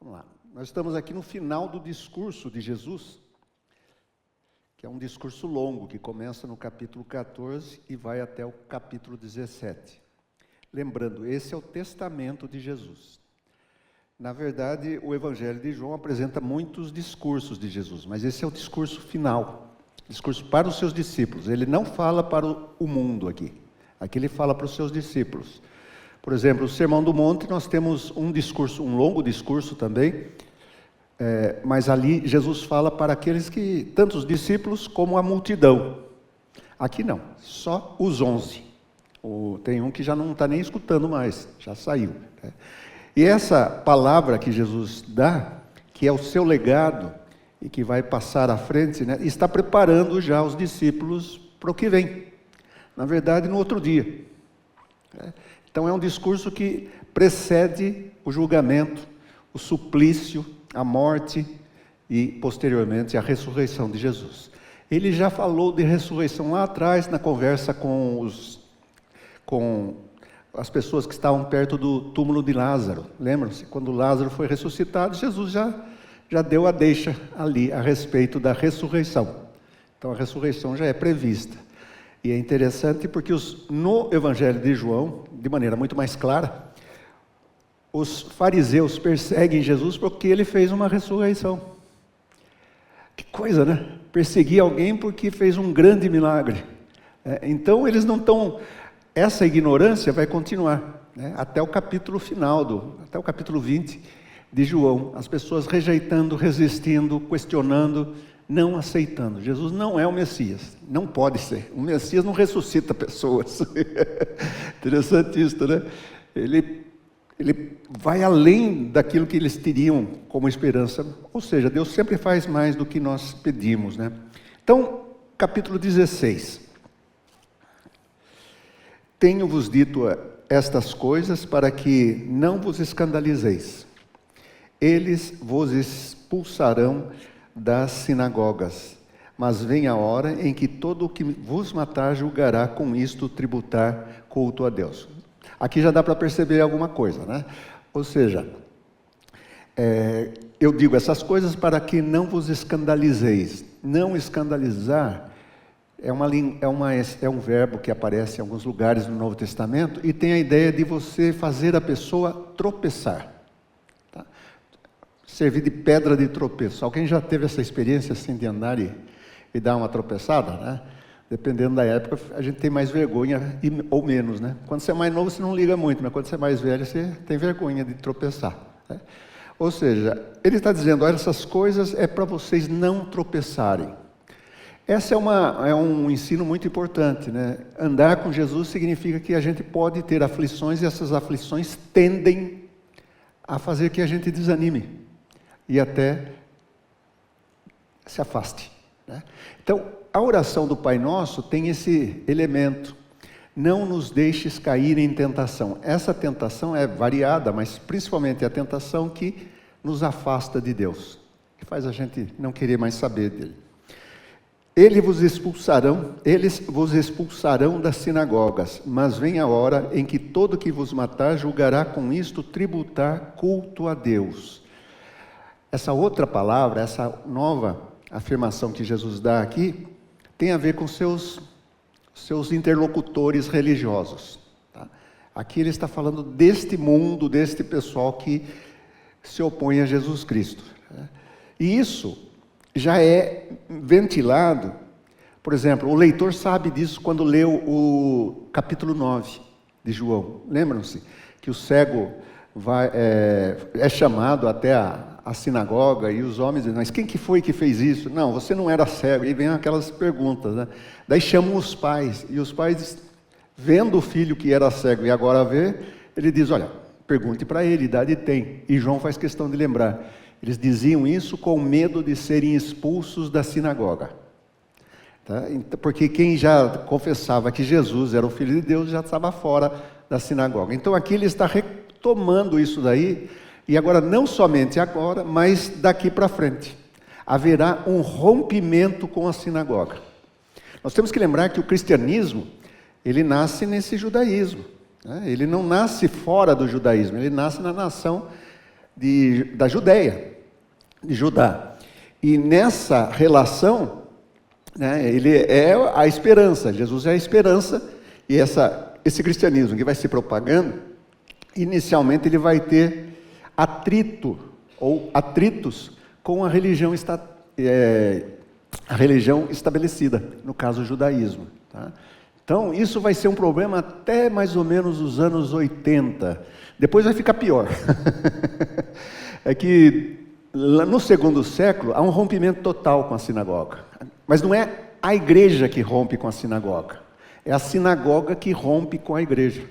Vamos lá. Nós estamos aqui no final do discurso de Jesus, que é um discurso longo, que começa no capítulo 14 e vai até o capítulo 17. Lembrando, esse é o testamento de Jesus. Na verdade, o Evangelho de João apresenta muitos discursos de Jesus, mas esse é o discurso final, discurso para os seus discípulos. Ele não fala para o mundo aqui, aqui ele fala para os seus discípulos. Por exemplo, o Sermão do Monte, nós temos um discurso, um longo discurso também, mas ali Jesus fala para aqueles que, tanto os discípulos como a multidão. Aqui não, só os 11. Tem um que já não está nem escutando mais, já saiu. E essa palavra que Jesus dá, que é o seu legado e que vai passar à frente, né, está preparando já os discípulos para o que vem. Na verdade, no outro dia. Então é um discurso que precede o julgamento, o suplício, a morte e, posteriormente, a ressurreição de Jesus. Ele já falou de ressurreição lá atrás, na conversa com as pessoas que estavam perto do túmulo de Lázaro. Lembram-se? Quando Lázaro foi ressuscitado, Jesus já deu a deixa ali a respeito da ressurreição. Então a ressurreição já é prevista. E é interessante porque no Evangelho de João, de maneira muito mais clara, os fariseus perseguem Jesus porque ele fez uma ressurreição. Que coisa, né? Perseguir alguém porque fez um grande milagre. Então eles não estão... Essa ignorância vai continuar, né? Até o capítulo final, até o capítulo 20 de João. As pessoas rejeitando, resistindo, questionando, não aceitando. Jesus não é o Messias, não pode ser. O Messias não ressuscita pessoas. Interessante isso, né? Ele vai além daquilo que eles teriam como esperança. Ou seja, Deus sempre faz mais do que nós pedimos, né? Então, capítulo 16. Tenho-vos dito estas coisas para que não vos escandalizeis. Eles vos expulsarão das sinagogas, mas vem a hora em que todo o que vos matar julgará com isto tributar culto a Deus. Aqui já dá para perceber alguma coisa, né? Ou seja, eu digo essas coisas para que não vos escandalizeis. Não escandalizar é um verbo que aparece em alguns lugares no Novo Testamento e tem a ideia de você fazer a pessoa tropeçar. Tá? Servir de pedra de tropeço. Alguém já teve essa experiência assim de andar e dar uma tropeçada, né? Dependendo da época, a gente tem mais vergonha ou menos, né? Quando você é mais novo, você não liga muito, mas quando você é mais velho, você tem vergonha de tropeçar. Né? Ou seja, ele está dizendo, olha, essas coisas é para vocês não tropeçarem. Essa é um ensino muito importante, né? Andar com Jesus significa que a gente pode ter aflições e essas aflições tendem a fazer que a gente desanime e até se afaste, né? Então, a oração do Pai Nosso tem esse elemento: não nos deixes cair em tentação. Essa tentação é variada, mas principalmente é a tentação que nos afasta de Deus, que faz a gente não querer mais saber dele. Eles vos expulsarão das sinagogas, mas vem a hora em que todo que vos matar julgará com isto tributar culto a Deus. Essa outra palavra, essa nova afirmação que Jesus dá aqui, tem a ver com seus interlocutores religiosos. Tá? Aqui ele está falando deste mundo, deste pessoal que se opõe a Jesus Cristo. E isso já é ventilado. Por exemplo, o leitor sabe disso quando leu o capítulo 9 de João. Lembram-se que o cego é chamado até a sinagoga e os homens dizem, mas quem que foi que fez isso? Não, você não era cego. E vem aquelas perguntas, né? Daí chamam os pais, e os pais, vendo o filho que era cego e agora vê, ele diz, olha, pergunte para ele, idade tem. E João faz questão de lembrar. Eles diziam isso com medo de serem expulsos da sinagoga. Tá? Porque quem já confessava que Jesus era o Filho de Deus já estava fora da sinagoga. Então aqui ele está retomando isso daí, e agora não somente agora, mas daqui para frente. Haverá um rompimento com a sinagoga. Nós temos que lembrar que o cristianismo, ele nasce nesse judaísmo. Né? Ele não nasce fora do judaísmo, ele nasce na nação da Judéia, de Judá. E nessa relação, né, ele é a esperança, Jesus é a esperança, e esse cristianismo que vai se propagando, inicialmente ele vai ter atrito, ou atritos, com a religião estabelecida, no caso o judaísmo. Tá? Então, isso vai ser um problema até mais ou menos os anos 80. Depois vai ficar pior. É que no segundo século há um rompimento total com a sinagoga. Mas não é a igreja que rompe com a sinagoga. É a sinagoga que rompe com a igreja.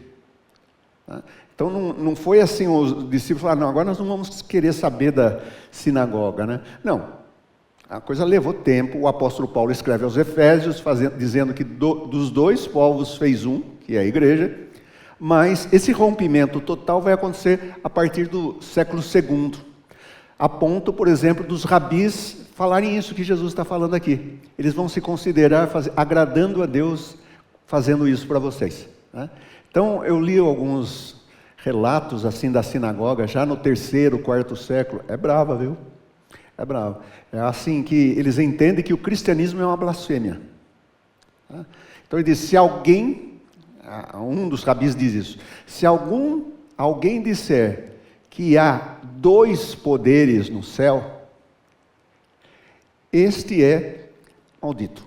Tá? Então não foi assim, os discípulos falaram, não, agora nós não vamos querer saber da sinagoga. Né? Não. A coisa levou tempo, o apóstolo Paulo escreve aos Efésios, dizendo que dos dois povos fez um, que é a igreja, mas esse rompimento total vai acontecer a partir do século II, a ponto, por exemplo, dos rabis falarem isso que Jesus está falando aqui. Eles vão se considerar agradando a Deus fazendo isso para vocês. Né? Então, eu li alguns relatos assim da sinagoga, já no terceiro, quarto século, é brava, viu? É bravo. É assim que eles entendem que o cristianismo é uma blasfêmia. Então ele diz, se alguém, um dos rabis diz isso, se alguém disser que há dois poderes no céu, este é maldito.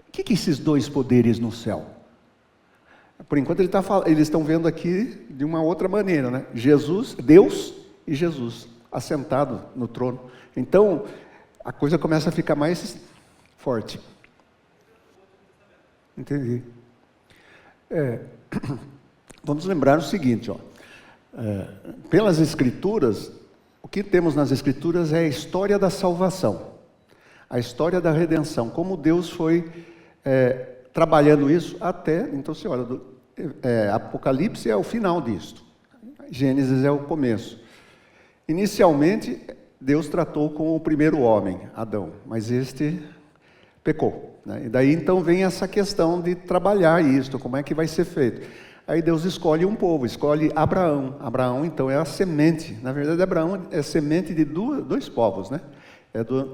O que é esses dois poderes no céu? Por enquanto eles estão vendo aqui de uma outra maneira, né? Jesus, Deus e Jesus, assentado no trono. Então, a coisa começa a ficar mais forte. Entendi. Vamos lembrar o seguinte, ó. Pelas Escrituras, o que temos nas Escrituras é a história da salvação, a história da redenção, como Deus foi trabalhando isso até, então você olha, Apocalipse é o final disto, Gênesis é o começo. Inicialmente, Deus tratou com o primeiro homem, Adão, mas este pecou. Né? E daí então vem essa questão de trabalhar isto, como é que vai ser feito. Aí Deus escolhe um povo, escolhe Abraão. Abraão então é a semente, na verdade Abraão é semente de dois povos, né?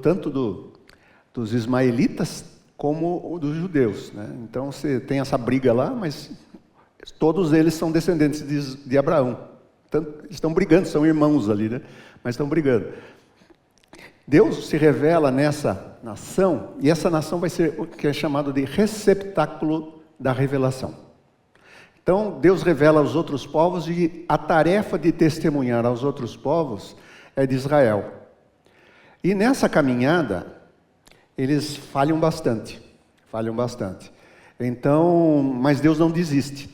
Tanto dos ismaelitas como dos judeus. Né? Então você tem essa briga lá, mas todos eles são descendentes de Abraão. Estão brigando, são irmãos ali, né? Mas estão brigando. Deus se revela nessa nação, e essa nação vai ser o que é chamado de receptáculo da revelação. Então, Deus revela aos outros povos, e a tarefa de testemunhar aos outros povos é de Israel. E nessa caminhada, eles falham bastante. Então, mas Deus não desiste.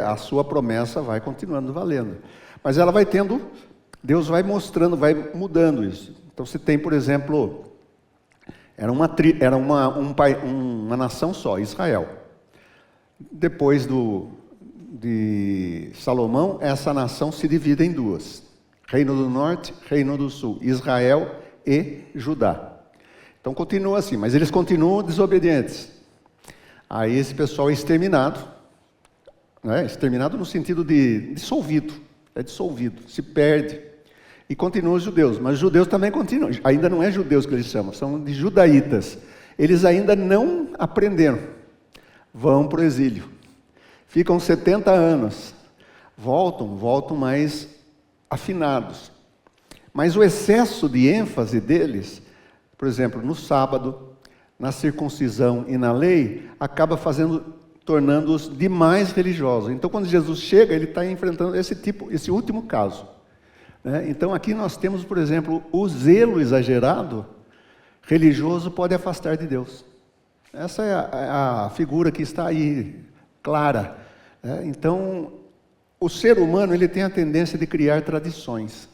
A sua promessa vai continuando valendo. Mas ela vai tendo, Deus vai mostrando, vai mudando isso. Então você tem, por exemplo, era uma nação só, Israel. Depois de Salomão, essa nação se divide em duas. Reino do Norte, Reino do Sul. Israel e Judá. Então continua assim, mas eles continuam desobedientes. Aí esse pessoal é exterminado. Né? Exterminado no sentido de dissolvido. É dissolvido, se perde. E continuam os judeus, mas os judeus também continuam. Ainda não é judeus que eles chamam, são de judaítas. Eles ainda não aprenderam. Vão para o exílio. Ficam 70 anos. Voltam mais afinados. Mas o excesso de ênfase deles, por exemplo, no sábado, na circuncisão e na lei, acaba tornando-os demais religiosos. Então, quando Jesus chega, ele está enfrentando esse último caso. Então aqui nós temos, por exemplo, o zelo exagerado religioso pode afastar de Deus. Essa é a figura que está aí, clara. Então, o ser humano ele tem a tendência de criar tradições.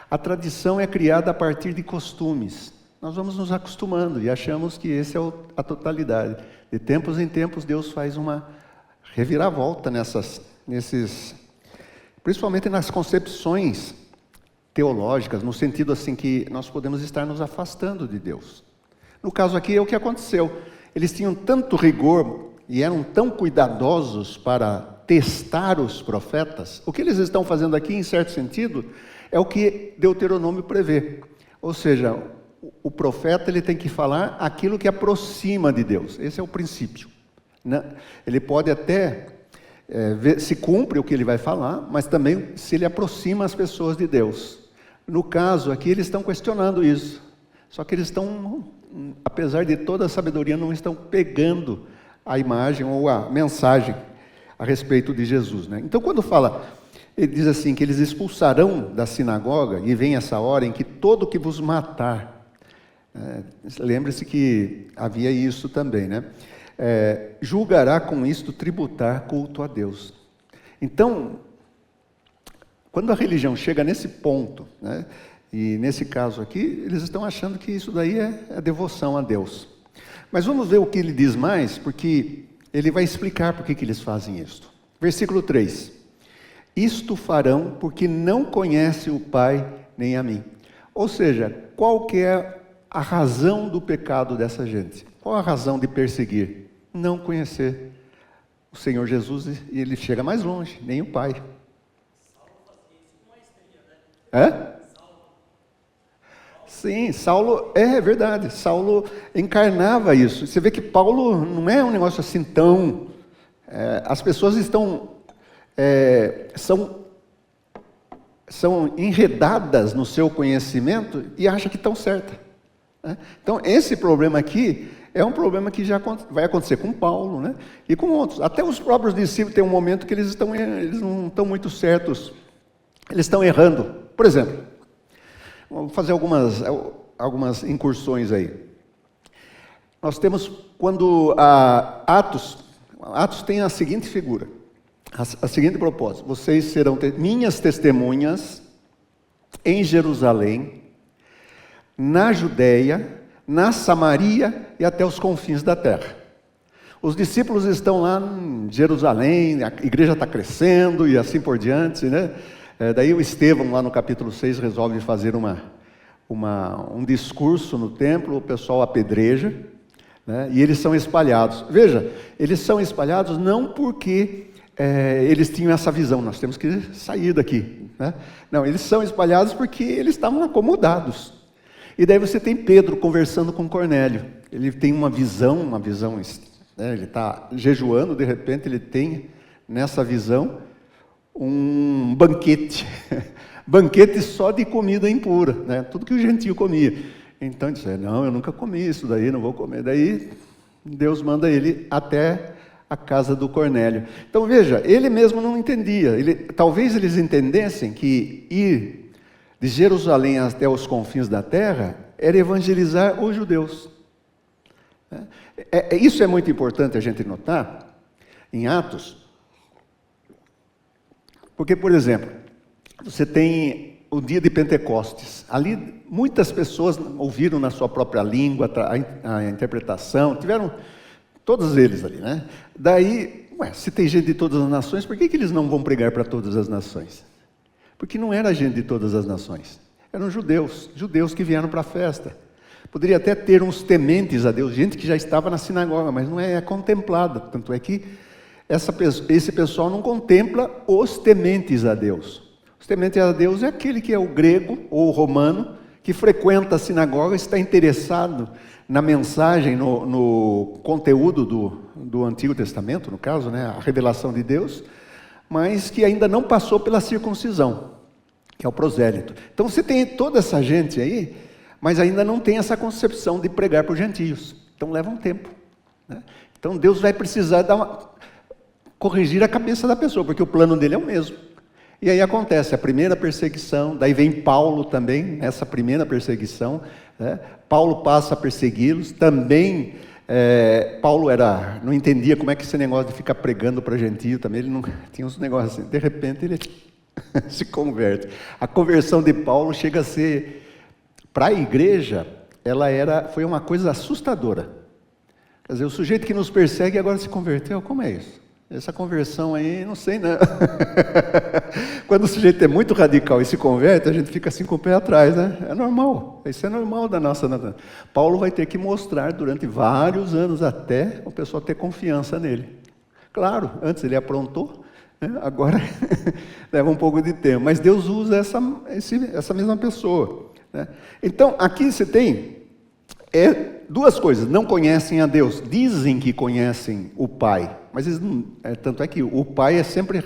A tradição é criada a partir de costumes. Nós vamos nos acostumando e achamos que esse é a totalidade. De tempos em tempos, Deus faz uma reviravolta principalmente nas concepções teológicas, no sentido assim que nós podemos estar nos afastando de Deus. No caso aqui é o que aconteceu. Eles tinham tanto rigor e eram tão cuidadosos para testar os profetas. O que eles estão fazendo aqui, em certo sentido, É o que Deuteronômio prevê. Ou seja, o profeta ele tem que falar aquilo que aproxima de Deus. Esse é o princípio, né? Ele pode até ver se cumpre o que ele vai falar, mas também se ele aproxima as pessoas de Deus. No caso aqui, eles estão questionando isso. Só que eles estão, apesar de toda a sabedoria, não estão pegando a imagem ou a mensagem a respeito de Jesus, né? Então, quando fala, ele diz assim, que eles expulsarão da sinagoga, e vem essa hora em que todo que vos matar, lembre-se que havia isso também, né? Julgará com isto tributar culto a Deus. Então, quando a religião chega nesse ponto, né, e nesse caso aqui, eles estão achando que isso daí é devoção a Deus. Mas vamos ver o que ele diz mais, porque ele vai explicar por que eles fazem isso. Versículo 3. Isto farão porque não conhecem o Pai nem a mim. Ou seja, qual que é a razão do pecado dessa gente? Qual a razão de perseguir? Não conhecer o Senhor Jesus, e ele chega mais longe, nem o Pai. Sim, Saulo, é verdade, Saulo encarnava isso. Você vê que Paulo não é um negócio assim tão... as pessoas são enredadas no seu conhecimento e acham que estão certas, né? Então, esse problema aqui é um problema que já vai acontecer com Paulo, né? E com outros. Até os próprios discípulos têm um momento que eles não estão muito certos, eles estão errando. Por exemplo, vamos fazer algumas incursões aí. Nós temos, quando Atos tem a seguinte figura, a seguinte propósito: vocês serão minhas testemunhas em Jerusalém, na Judéia, na Samaria e até os confins da terra. Os discípulos estão lá em Jerusalém, a igreja está crescendo e assim por diante, né? Daí o Estevão, lá no capítulo 6, resolve fazer um discurso no templo, o pessoal apedreja, né? E eles são espalhados. Veja, eles são espalhados não porque eles tinham essa visão, nós temos que sair daqui, né? Não, eles são espalhados porque eles estavam acomodados. E daí você tem Pedro conversando com Cornélio. Ele tem uma visão, né? Ele está jejuando, de repente ele tem nessa visão um banquete, banquete só de comida impura, né? Tudo que o gentio comia. Então ele disse, não, eu nunca comi isso daí, não vou comer. Daí Deus manda ele até a casa do Cornélio. Então veja, ele mesmo não entendia. Talvez eles entendessem que ir de Jerusalém até os confins da terra era evangelizar os judeus. Isso é muito importante a gente notar em Atos, porque, por exemplo, você tem o dia de Pentecostes. Ali muitas pessoas ouviram na sua própria língua a interpretação, tiveram todos eles ali, né? Daí, se tem gente de todas as nações, por que eles não vão pregar para todas as nações? Porque não era gente de todas as nações, eram judeus que vieram para a festa. Poderia até ter uns tementes a Deus, gente que já estava na sinagoga, mas não é contemplada. Tanto é que esse pessoal não contempla os tementes a Deus. Os tementes a Deus é aquele que é o grego ou o romano, que frequenta a sinagoga, está interessado na mensagem, no conteúdo do Antigo Testamento, no caso, né, a revelação de Deus, mas que ainda não passou pela circuncisão, que é o prosélito. Então você tem toda essa gente aí, mas ainda não tem essa concepção de pregar para os gentios. Então leva um tempo, né? Então Deus vai precisar corrigir a cabeça da pessoa, porque o plano dele é o mesmo. E aí acontece a primeira perseguição, daí vem Paulo também, nessa primeira perseguição, né? Paulo passa a persegui-los, também Paulo não entendia como é que esse negócio de ficar pregando para gentio também, ele não tinha uns negócios assim, de repente ele se converte. A conversão de Paulo chega a ser, para a igreja, foi uma coisa assustadora. Quer dizer, o sujeito que nos persegue agora se converteu, como é isso? Essa conversão aí, não sei não. Quando o sujeito é muito radical e se converte, a gente fica assim com o pé atrás, né? É normal, isso é normal da nossa natureza. Paulo vai ter que mostrar durante vários anos até o pessoal ter confiança nele. Claro, antes ele aprontou, Agora leva um pouco de tempo, mas Deus usa essa mesma pessoa, né? Então, aqui você tem duas coisas: não conhecem a Deus, dizem que conhecem o Pai, mas eles não, tanto é que o Pai é sempre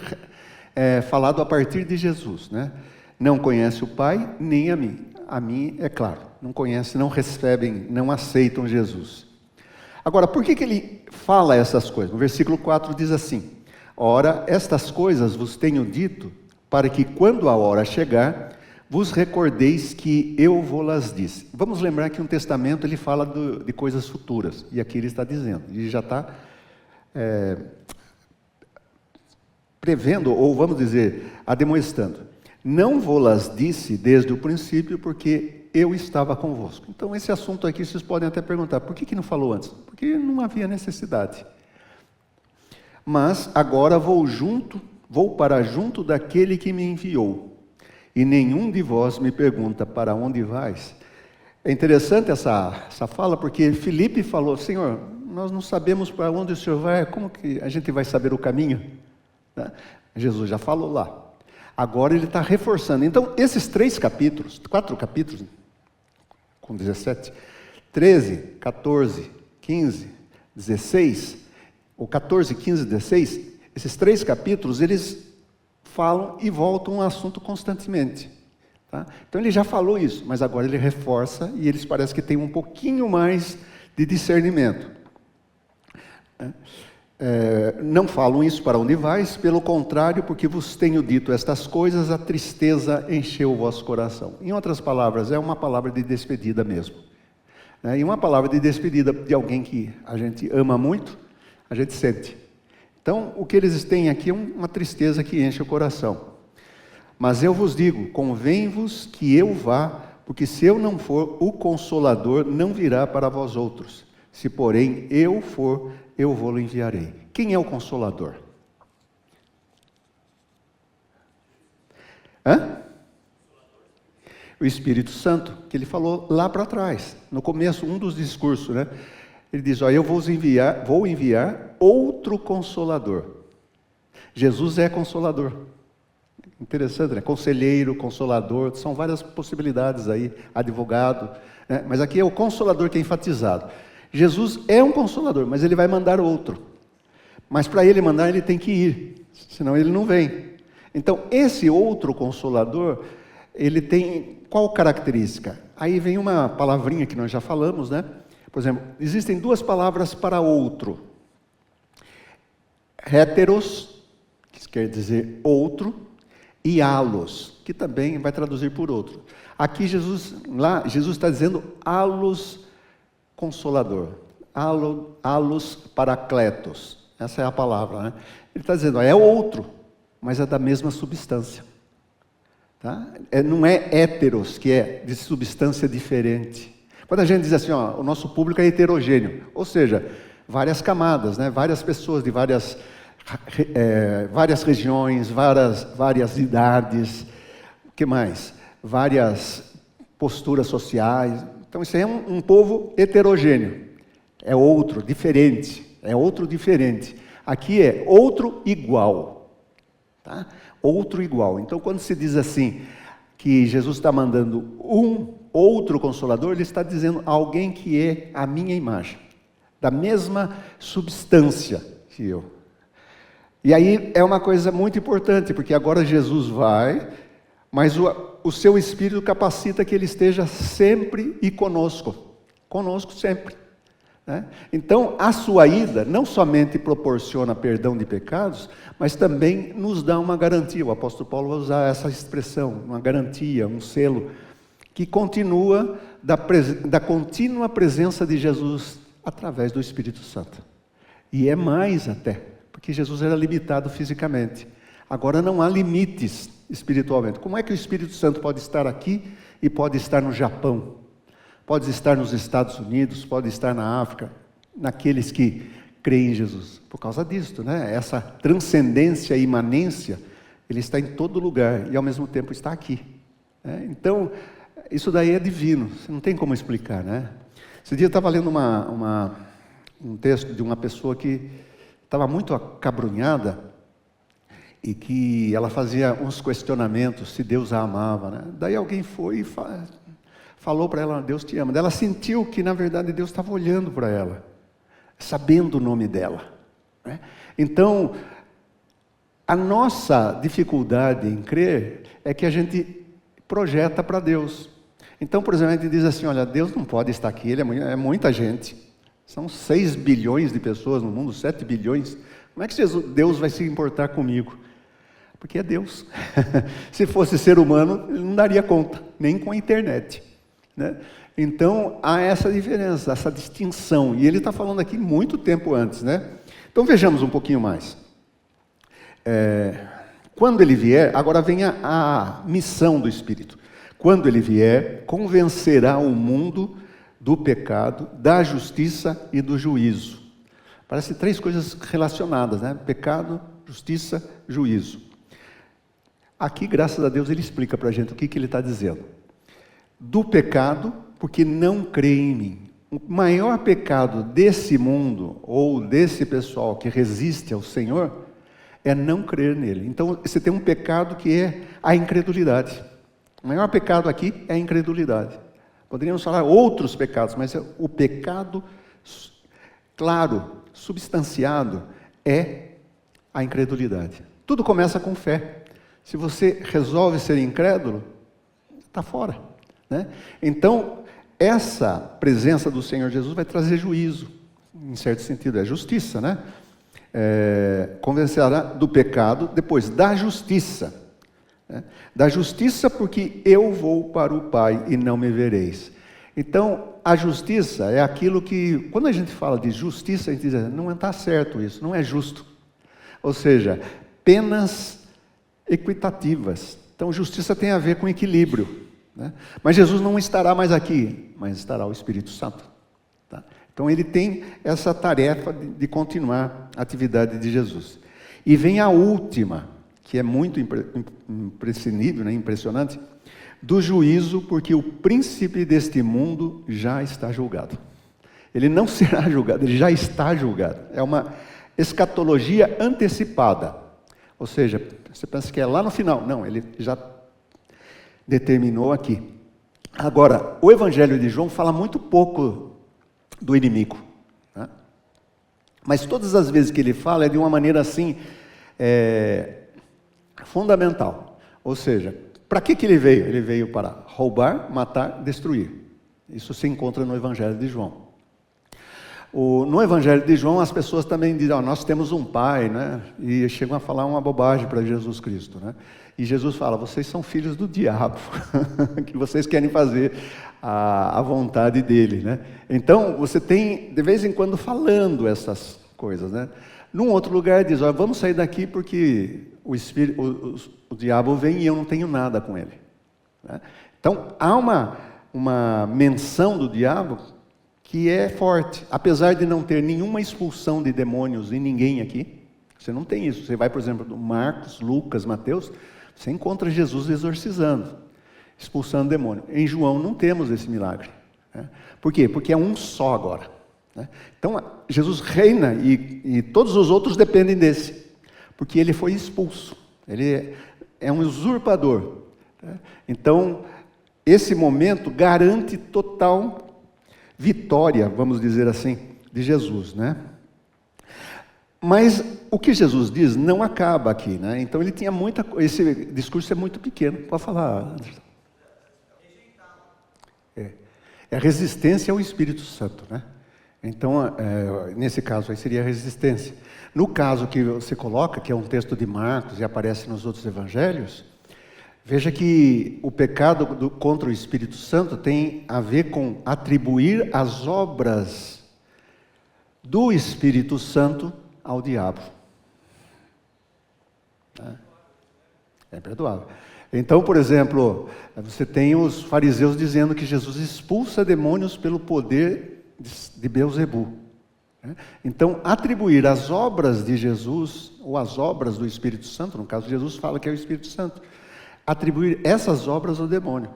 falado a partir de Jesus, né? Não conhece o Pai, nem a mim. A mim, é claro, não conhecem, não recebem, não aceitam Jesus. Agora, por que ele fala essas coisas? No versículo 4 diz assim: ora, estas coisas vos tenho dito, para que quando a hora chegar, vos recordeis que eu vou-las disse. Vamos lembrar que um testamento ele fala de coisas futuras, e aqui ele está dizendo, ele já está prevendo, ou vamos dizer, ademoestando. Não vou-las disse desde o princípio, porque eu estava convosco. Então, esse assunto aqui, vocês podem até perguntar, por que não falou antes? Porque não havia necessidade. Mas agora vou para junto daquele que me enviou, e nenhum de vós me pergunta, para onde vais? É interessante essa fala, porque Filipe falou: Senhor, nós não sabemos para onde o Senhor vai, como que a gente vai saber o caminho? Né? Jesus já falou lá. Agora ele está reforçando. Então, esses 4 capítulos, com 17, 13, 14, 15, 16, ou 14, 15, 16, esses 3 capítulos, eles falam e voltam ao assunto constantemente. Tá? Então ele já falou isso, mas agora ele reforça e eles parecem que têm um pouquinho mais de discernimento. Não falam isso para onde vais, pelo contrário, porque vos tenho dito estas coisas, a tristeza encheu o vosso coração. Em outras palavras, é uma palavra de despedida mesmo. E uma palavra de despedida de alguém que a gente ama muito, a gente sente. Então, o que eles têm aqui é uma tristeza que enche o coração. Mas eu vos digo, convém-vos que eu vá, porque se eu não for, o Consolador não virá para vós outros. Se, porém, eu for, eu vou-lo enviarei. Quem é o Consolador? O Espírito Santo, que ele falou lá para trás, no começo, um dos discursos, né? Ele diz: eu vou enviar outro Consolador. Jesus é Consolador. Interessante, né? Conselheiro, Consolador, são várias possibilidades aí, advogado, né? Mas aqui é o Consolador que é enfatizado. Jesus é um Consolador, mas ele vai mandar outro. Mas para ele mandar, ele tem que ir, senão ele não vem. Então, esse outro Consolador, ele tem qual característica? Aí vem uma palavrinha que nós já falamos, né? Por exemplo, existem 2 palavras para outro. Heteros, que quer dizer outro, e alos, que também vai traduzir por outro. Aqui Jesus está dizendo alos Consolador, alos paracletos. Essa é a palavra, né? Ele está dizendo, é outro, mas é da mesma substância. Tá? Não é heteros, que é de substância diferente. Quando a gente diz assim, o nosso público é heterogêneo, ou seja, várias camadas, né? Várias pessoas de várias regiões, várias idades, o que mais? Várias posturas sociais. Então isso aí é um povo heterogêneo, é outro, diferente, Aqui é outro igual, tá? Outro igual. Então quando se diz assim, que Jesus está mandando um outro Consolador, ele está dizendo alguém que é a minha imagem, da mesma substância que eu. E aí é uma coisa muito importante, porque agora Jesus vai, mas o seu Espírito capacita que ele esteja sempre e conosco sempre. Né? Então, a sua ida não somente proporciona perdão de pecados, mas também nos dá uma garantia. O apóstolo Paulo vai usar essa expressão, uma garantia, um selo, que continua da contínua presença de Jesus através do Espírito Santo. E é mais até, porque Jesus era limitado fisicamente. Agora não há limites espiritualmente. Como é que o Espírito Santo pode estar aqui e pode estar no Japão? Pode estar nos Estados Unidos, pode estar na África, naqueles que creem em Jesus. Por causa disso, né? Essa transcendência e imanência, ele está em todo lugar e ao mesmo tempo está aqui. Né? Então, isso daí é divino, você não tem como explicar, né? Esse dia eu estava lendo um texto de uma pessoa que estava muito acabrunhada, e que ela fazia uns questionamentos se Deus a amava, né? Daí alguém foi e falou para ela, Deus te ama. Daí ela sentiu que, na verdade, Deus estava olhando para ela, sabendo o nome dela, né? Então, a nossa dificuldade em crer é que a gente projeta para Deus. Então, por exemplo, a gente diz assim, olha, Deus não pode estar aqui, Ele é muita gente. São 6 bilhões de pessoas no mundo, 7 bilhões. Como é que Deus vai se importar comigo? Porque é Deus. Se fosse ser humano, ele não daria conta, nem com a internet, né? Então, há essa diferença, essa distinção. E ele está falando aqui muito tempo antes, né? Então, vejamos um pouquinho mais. Quando ele vier, agora vem a missão do Espírito. Quando ele vier, convencerá o mundo do pecado, da justiça e do juízo. Parece 3 coisas relacionadas, né? Pecado, justiça, juízo. Aqui, graças a Deus, ele explica para a gente o que ele está dizendo. Do pecado, porque não crê em mim. O maior pecado desse mundo, ou desse pessoal que resiste ao Senhor, é não crer nele. Então, você tem um pecado que é a incredulidade. O maior pecado aqui é a incredulidade. Poderíamos falar outros pecados, mas o pecado, claro, substanciado, é a incredulidade. Tudo começa com fé. Se você resolve ser incrédulo, está fora, né? Então, essa presença do Senhor Jesus vai trazer juízo, em certo sentido, é justiça, né? Convencerá do pecado, depois da justiça, né? Da justiça porque eu vou para o Pai e não me vereis. Então, a justiça é aquilo que, quando a gente fala de justiça, a gente diz, não está certo isso, não é justo. Ou seja, penas equitativas. Então, justiça tem a ver com equilíbrio, né? Mas Jesus não estará mais aqui, mas estará o Espírito Santo, tá? Então, ele tem essa tarefa de continuar a atividade de Jesus. E vem a última, que é muito imprescindível, né? Impressionante, do juízo, porque o príncipe deste mundo já está julgado. Ele não será julgado, ele já está julgado. É uma escatologia antecipada. Ou seja, você pensa que é lá no final. Não, ele já determinou aqui. Agora, o Evangelho de João fala muito pouco do inimigo, né? Mas todas as vezes que ele fala é de uma maneira assim, fundamental. Ou seja, para que ele veio? Ele veio para roubar, matar, destruir. Isso se encontra no Evangelho de João. No Evangelho de João, as pessoas também dizem, nós temos um pai, né? E chegam a falar uma bobagem para Jesus Cristo, né? E Jesus fala, vocês são filhos do diabo, que vocês querem fazer a vontade dele, né? Então, você tem, de vez em quando, falando essas coisas, né? Num outro lugar diz, vamos sair daqui porque o diabo vem e eu não tenho nada com ele, né? Então, há uma menção do diabo que é forte, apesar de não ter nenhuma expulsão de demônios em ninguém aqui. Você não tem isso. Você vai, por exemplo, no Marcos, Lucas, Mateus, você encontra Jesus exorcizando, expulsando demônio. Em João não temos esse milagre, né? Por quê? Porque é um só agora, né? Então, Jesus reina e todos os outros dependem desse, porque ele foi expulso. Ele é um usurpador, né? Então, esse momento garante total vitória, vamos dizer assim, de Jesus, né? Mas o que Jesus diz não acaba aqui, né? Então ele tinha muita coisa, esse discurso é muito pequeno, pode falar, Anderson. É a resistência ao Espírito Santo, né? Então, nesse caso aí seria a resistência. No caso que você coloca, que é um texto de Marcos e aparece nos outros evangelhos, veja que o pecado contra o Espírito Santo tem a ver com atribuir as obras do Espírito Santo ao diabo. É perdoável. Então, por exemplo, você tem os fariseus dizendo que Jesus expulsa demônios pelo poder de Beelzebu. Então, atribuir as obras de Jesus, ou as obras do Espírito Santo, no caso Jesus fala que é o Espírito Santo, atribuir essas obras ao demônio.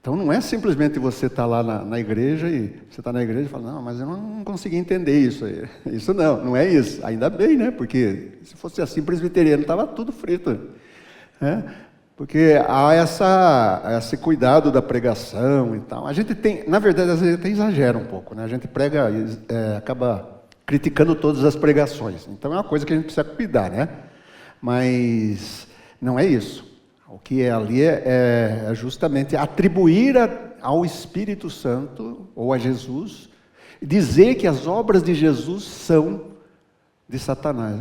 Então não é simplesmente você estar lá na igreja e você está na igreja e fala, não, mas eu não consegui entender isso aí. Isso não é isso. Ainda bem, né? Porque se fosse assim, presbiteriano estava tudo frito. Né? Porque há esse cuidado da pregação e tal. A gente tem, na verdade, às vezes até exagera um pouco, né? A gente prega, acaba criticando todas as pregações. Então é uma coisa que a gente precisa cuidar, né? Mas não é isso. O que é ali é justamente atribuir ao Espírito Santo, ou a Jesus, dizer que as obras de Jesus são de Satanás.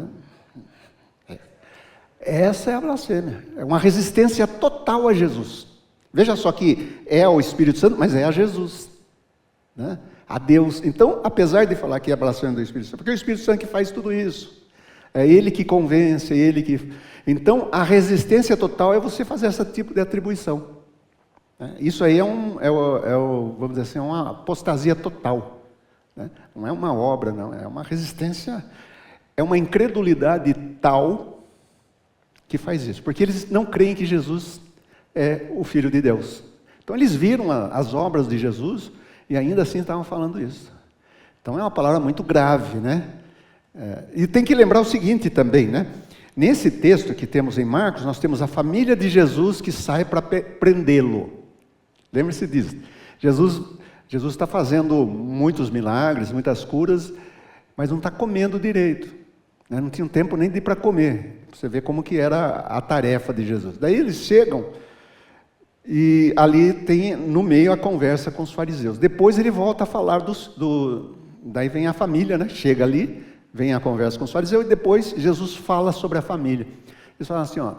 Essa é a blasfêmia, é uma resistência total a Jesus. Veja só que é ao Espírito Santo, mas é a Jesus, né? A Deus. Então, apesar de falar que é a blasfêmia do Espírito Santo, porque é o Espírito Santo que faz tudo isso. É Ele que convence, é Ele que... Então, a resistência total é você fazer esse tipo de atribuição. Isso aí vamos dizer assim, uma apostasia total. Né? Não é uma obra, não. É uma resistência, é uma incredulidade tal que faz isso. Porque eles não creem que Jesus é o Filho de Deus. Então, eles viram as obras de Jesus e ainda assim estavam falando isso. Então, é uma palavra muito grave, né? E tem que lembrar o seguinte também, né? Nesse texto que temos em Marcos, nós temos a família de Jesus que sai para prendê-lo. Lembre-se disso. Jesus está fazendo muitos milagres, muitas curas, mas não está comendo direito. Né? Não tinha tempo nem de ir para comer. Você vê como que era a tarefa de Jesus. Daí eles chegam e ali tem no meio a conversa com os fariseus. Depois ele volta a falar daí vem a família, né? Chega ali, vem a conversa com os fariseus e depois Jesus fala sobre a família. Eles falam assim, ó,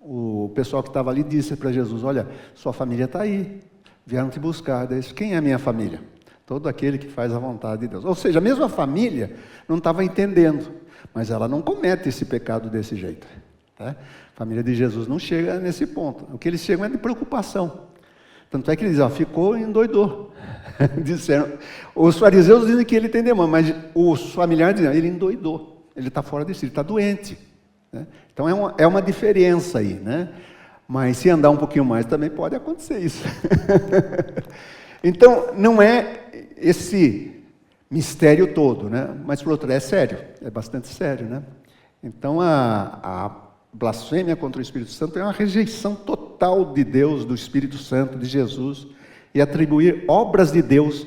o pessoal que estava ali disse para Jesus, olha, sua família está aí, vieram te buscar. Daí, quem é a minha família? Todo aquele que faz a vontade de Deus. Ou seja, a mesma família não estava entendendo, mas ela não comete esse pecado desse jeito. Tá? A família de Jesus não chega nesse ponto. O que eles chegam é de preocupação. Tanto é que eles dizem, ficou e endoidou. Disseram. Os fariseus dizem que ele tem demônio, mas os familiares dizem, ele endoidou. Ele está fora de si, ele está doente. Né? Então é uma diferença aí, né? Mas se andar um pouquinho mais também pode acontecer isso. Então não é esse mistério todo, né? Mas por outro lado é sério, é bastante sério, né? Então a blasfêmia contra o Espírito Santo é uma rejeição total de Deus, do Espírito Santo, de Jesus, e atribuir obras de Deus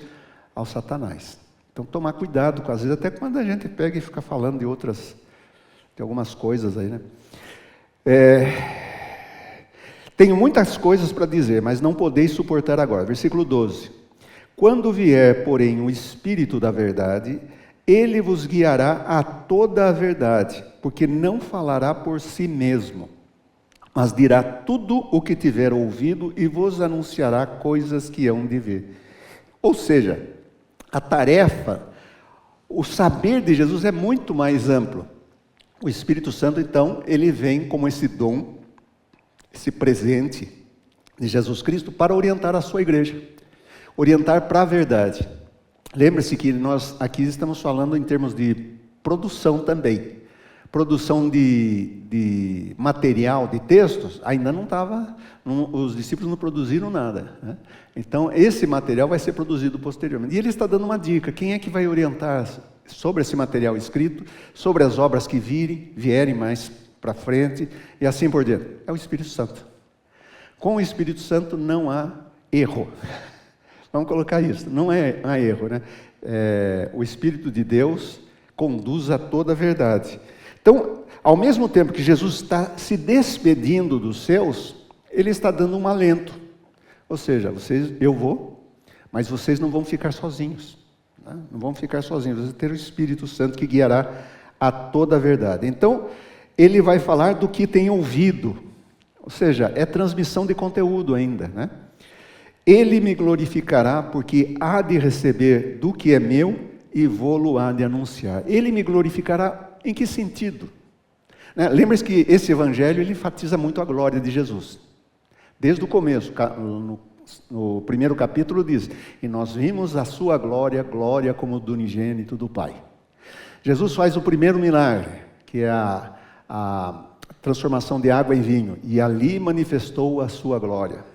ao Satanás. Então tomar cuidado com, às vezes até quando a gente pega e fica falando de algumas coisas aí, né? Tenho muitas coisas para dizer, mas não podeis suportar agora. Versículo 12. Quando vier, porém, o Espírito da verdade, ele vos guiará a toda a verdade, porque não falará por si mesmo, mas dirá tudo o que tiver ouvido e vos anunciará coisas que hão de ver. Ou seja, a tarefa, o saber de Jesus é muito mais amplo. O Espírito Santo, então, ele vem como esse dom, esse presente de Jesus Cristo para orientar a sua igreja, orientar para a verdade. Lembre-se que nós aqui estamos falando em termos de produção também. Produção de material, de textos, ainda não estava, os discípulos não produziram nada. Né? Então, esse material vai ser produzido posteriormente. E ele está dando uma dica, quem é que vai orientar sobre esse material escrito, sobre as obras que vierem mais para frente, e assim por diante? É o Espírito Santo. Com o Espírito Santo não há erro. Vamos colocar isso, não há erro, né? O Espírito de Deus conduz a toda a verdade. Então, ao mesmo tempo que Jesus está se despedindo dos seus, ele está dando um alento. Ou seja, eu vou, mas vocês não vão ficar sozinhos. Né? Não vão ficar sozinhos, vocês terão o Espírito Santo que guiará a toda a verdade. Então, ele vai falar do que tem ouvido. Ou seja, é transmissão de conteúdo ainda, né? Ele me glorificará, porque há de receber do que é meu e vou-lo há de anunciar. Ele me glorificará em que sentido? Né? Lembre-se que esse evangelho ele enfatiza muito a glória de Jesus. Desde o começo, no primeiro capítulo diz, e nós vimos a sua glória, glória como do unigênito do Pai. Jesus faz o primeiro milagre, que é a transformação de água em vinho, e ali manifestou a sua glória.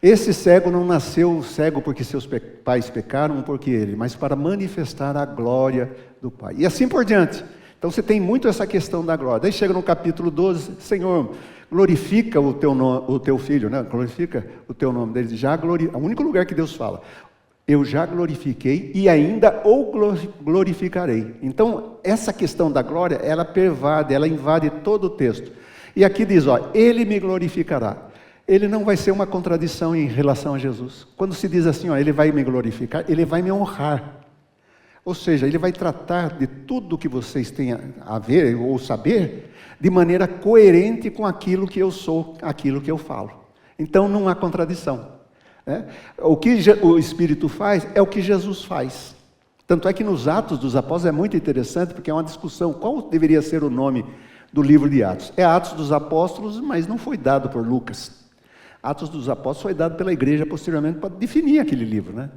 Esse cego não nasceu cego porque seus pais pecaram, porque ele, mas para manifestar a glória do Pai. E assim por diante. Então você tem muito essa questão da glória. Daí chega no capítulo 12, Senhor, glorifica o teu filho, né? Glorifica o teu nome. Ele diz, é o único lugar que Deus fala. Eu já glorifiquei e ainda o glorificarei. Então, essa questão da glória, ela pervade, ela invade todo o texto. E aqui diz, ele me glorificará. Ele não vai ser uma contradição em relação a Jesus. Quando se diz assim, ele vai me glorificar, ele vai me honrar. Ou seja, ele vai tratar de tudo que vocês têm a ver ou saber de maneira coerente com aquilo que eu sou, aquilo que eu falo. Então, não há contradição. O que o Espírito faz é o que Jesus faz. Tanto é que nos Atos dos Apóstolos é muito interessante, porque é uma discussão, qual deveria ser o nome do livro de Atos? É Atos dos Apóstolos, mas não foi dado por Lucas. Atos dos Apóstolos foi dado pela igreja posteriormente para definir aquele livro, né?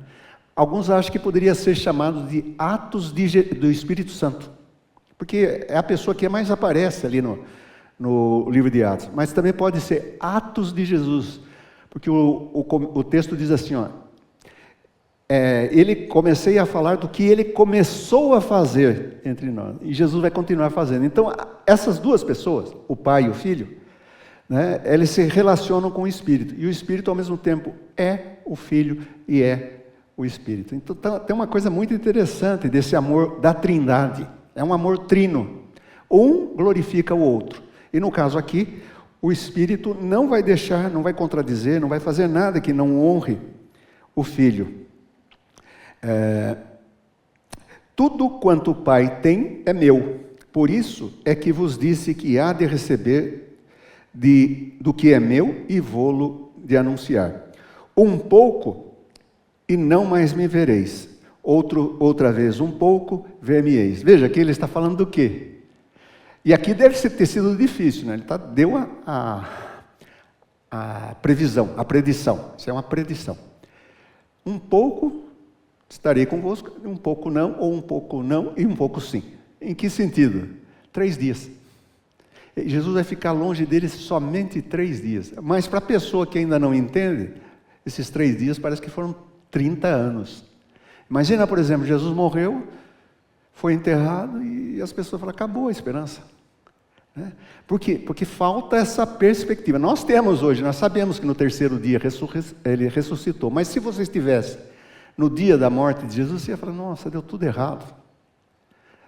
Alguns acham que poderia ser chamado de Atos do Espírito Santo, porque é a pessoa que mais aparece ali no livro de Atos, mas também pode ser Atos de Jesus, porque o texto diz assim, comecei a falar do que ele começou a fazer entre nós, e Jesus vai continuar fazendo. Então, essas duas pessoas, o Pai e o Filho, né, eles se relacionam com o Espírito, e o Espírito ao mesmo tempo é o Filho e é o Espírito. Então tem uma coisa muito interessante desse amor da Trindade, é um amor trino, um glorifica o outro, e no caso aqui, o Espírito não vai deixar, não vai contradizer, não vai fazer nada que não honre o Filho. Tudo quanto o Pai tem é meu, por isso é que vos disse que há de receber do que é meu e vou-lo de anunciar. Um pouco e não mais me vereis. Outra vez um pouco, ver-me-eis. Veja que ele está falando do quê? E aqui deve ter sido difícil, né? Ele deu a previsão, a predição. Isso é uma predição. Um pouco estarei convosco, um pouco não, ou um pouco não e um pouco sim. Em que sentido? 3 dias. Jesus vai ficar longe deles somente 3 dias. Mas para a pessoa que ainda não entende, esses 3 dias parece que foram 30 anos. Imagina, por exemplo, Jesus morreu, foi enterrado e as pessoas falam, acabou a esperança. Por quê? Porque falta essa perspectiva. Nós temos hoje, nós sabemos que no 3º dia ele ressuscitou, mas se você estivesse no dia da morte de Jesus, você ia falar, nossa, deu tudo errado.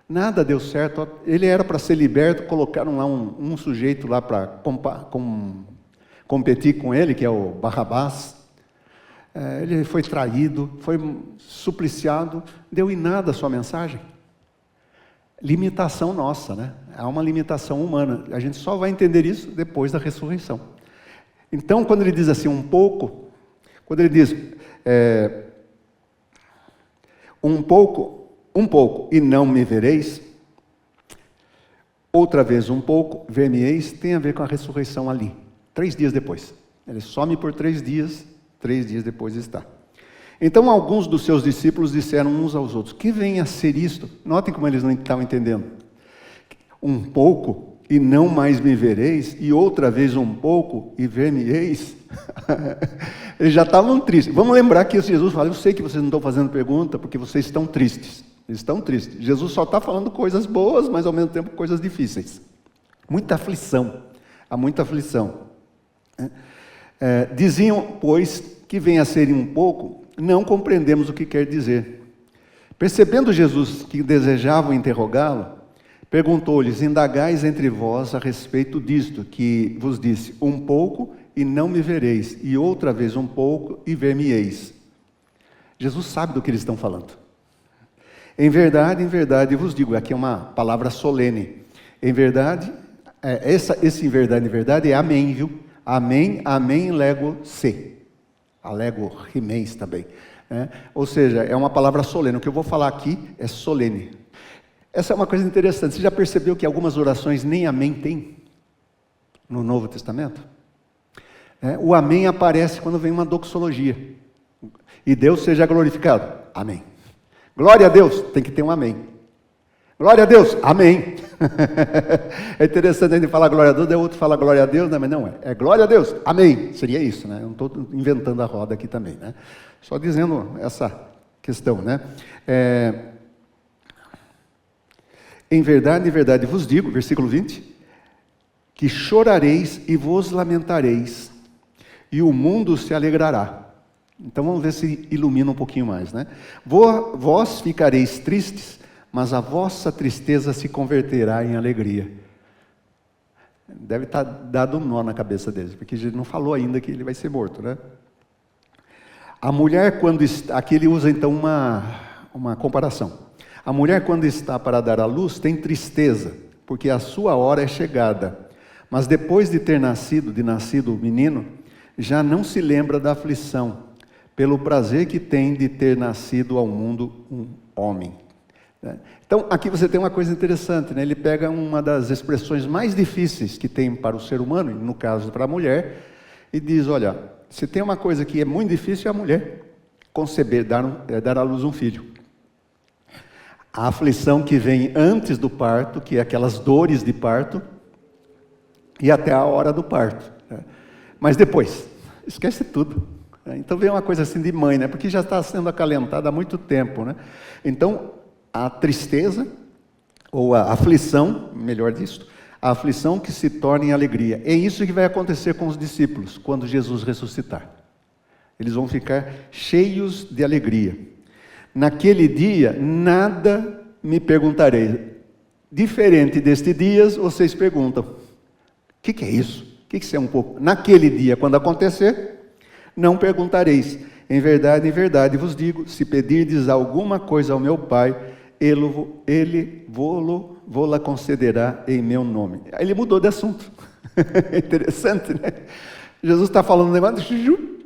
Nada deu certo. Ele era para ser liberto, colocaram lá um sujeito lá para competir com ele, que é o Barrabás. Ele foi traído, foi supliciado, deu em nada a sua mensagem. Limitação nossa, né? Há uma limitação humana. A gente só vai entender isso depois da ressurreição. Então, quando ele diz assim, um pouco, quando ele diz um pouco e não me vereis, outra vez um pouco, ver-me-eis, tem a ver com a ressurreição ali, 3 dias depois. Ele some por 3 dias, 3 dias depois está. Então, alguns dos seus discípulos disseram uns aos outros, que venha a ser isto? Notem como eles não estavam entendendo. Um pouco e não mais me vereis, e outra vez um pouco e ver-me-eis. Eles já estavam tristes. Vamos lembrar que Jesus fala, eu sei que vocês não estão fazendo pergunta, porque vocês estão tristes. Eles estão tristes. Jesus só está falando coisas boas, mas ao mesmo tempo coisas difíceis. Muita aflição. Há muita aflição. Diziam, pois, que venha a ser um pouco, não compreendemos o que quer dizer. Percebendo Jesus que desejavam interrogá-lo, perguntou-lhes, indagais entre vós a respeito disto, que vos disse, um pouco e não me vereis, e outra vez um pouco e ver-me-eis. Jesus sabe do que eles estão falando. Em verdade vos digo, aqui é uma palavra solene. Em verdade, esse em verdade é amém, viu? Amém, amém, lego se. Alego rimeis também. Ou seja, é uma palavra solene. O que eu vou falar aqui é solene. Essa é uma coisa interessante. Você já percebeu que algumas orações nem amém tem no Novo Testamento? O amém aparece quando vem uma doxologia. E Deus seja glorificado. Amém. Glória a Deus, tem que ter um amém. Glória a Deus, amém. É interessante a gente falar glória a Deus, daí o outro fala glória a Deus, né? Mas não é. É glória a Deus, amém. Seria isso, né? Eu não estou inventando a roda aqui também, né? Só dizendo essa questão, né? Em verdade vos digo, versículo 20, que chorareis e vos lamentareis, e o mundo se alegrará. Então vamos ver se ilumina um pouquinho mais, né? Vós ficareis tristes, mas a vossa tristeza se converterá em alegria. Deve estar dado um nó na cabeça deles, porque ele não falou ainda que ele vai ser morto, né? A mulher quando está... Aqui ele usa então uma comparação. A mulher quando está para dar à luz tem tristeza, porque a sua hora é chegada. Mas depois de ter nascido o menino, já não se lembra da aflição, pelo prazer que tem de ter nascido ao mundo um homem. Então, aqui você tem uma coisa interessante, né? Ele pega uma das expressões mais difíceis que tem para o ser humano, no caso para a mulher, e diz, olha, se tem uma coisa que é muito difícil, é a mulher conceber, dar à luz um filho. A aflição que vem antes do parto, que é aquelas dores de parto, e até a hora do parto. Né? Mas depois, esquece tudo. Então vem uma coisa assim de mãe, né? Porque já está sendo acalentada há muito tempo, né? Então, a tristeza, ou a aflição, melhor disso, a aflição que se torna em alegria. É isso que vai acontecer com os discípulos, quando Jesus ressuscitar. Eles vão ficar cheios de alegria. Naquele dia, nada me perguntarei. Diferente deste dia, vocês perguntam, o que é isso? O que é um pouco? Naquele dia, quando acontecer, não perguntareis. Em verdade vos digo, se pedirdes alguma coisa ao meu Pai, ele vô-la concederá em meu nome. Aí ele mudou de assunto. É interessante, né? Jesus está falando um negócio.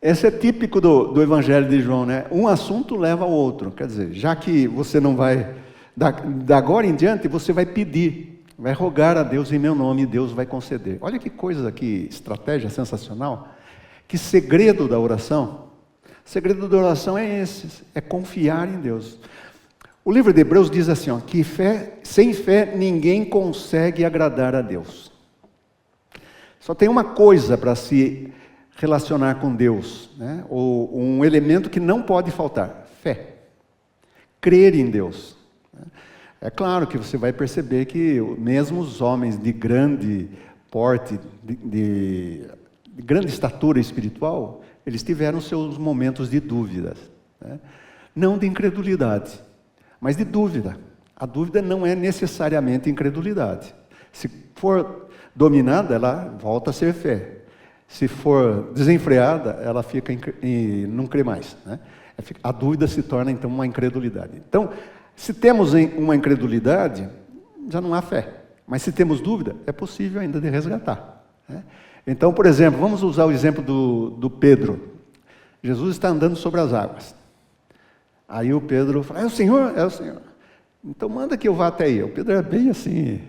Esse é típico do Evangelho de João, né? Um assunto leva ao outro. Quer dizer, já que você não vai, da agora em diante, você vai pedir, vai rogar a Deus em meu nome e Deus vai conceder. Olha que coisa, que estratégia sensacional. Que segredo da oração. O segredo da oração é esse, é confiar em Deus. O livro de Hebreus diz assim, ó, que sem fé ninguém consegue agradar a Deus. Só tem uma coisa para se relacionar com Deus, né? Ou um elemento que não pode faltar, fé. Crer em Deus. É claro que você vai perceber que mesmo os homens de grande porte, de grande estatura espiritual, eles tiveram seus momentos de dúvidas, né? Não de incredulidade, mas de dúvida. A dúvida não é necessariamente incredulidade. Se for dominada, ela volta a ser fé. Se for desenfreada, ela fica e não crê mais, né? A dúvida se torna então uma incredulidade. Então, se temos uma incredulidade, já não há fé. Mas se temos dúvida, é possível ainda de resgatar, né? Então, por exemplo, vamos usar o exemplo do Pedro. Jesus está andando sobre as águas. Aí o Pedro fala, é o Senhor? É o Senhor. Então manda que eu vá até aí. O Pedro era bem assim,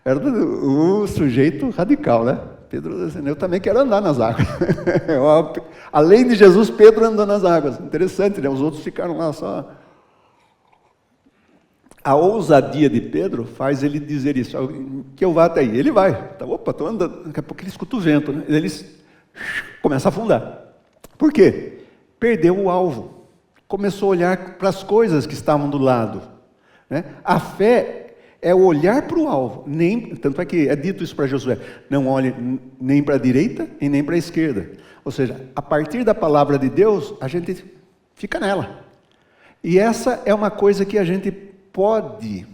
era o sujeito radical, né? Pedro disse, eu também quero andar nas águas. Além de Jesus, Pedro andou nas águas. Interessante, né? Os outros ficaram lá só. A ousadia de Pedro faz ele dizer isso, que eu vá até aí. Ele vai. Tá, opa, estou andando. Daqui a pouco ele escuta o vento, né? Ele começa a afundar. Por quê? Perdeu o alvo. Começou a olhar para as coisas que estavam do lado, né? A fé é olhar para o alvo. Tanto é que é dito isso para Josué. Não olhe nem para a direita e nem para a esquerda. Ou seja, a partir da palavra de Deus, a gente fica nela. E essa é uma coisa que a gente pode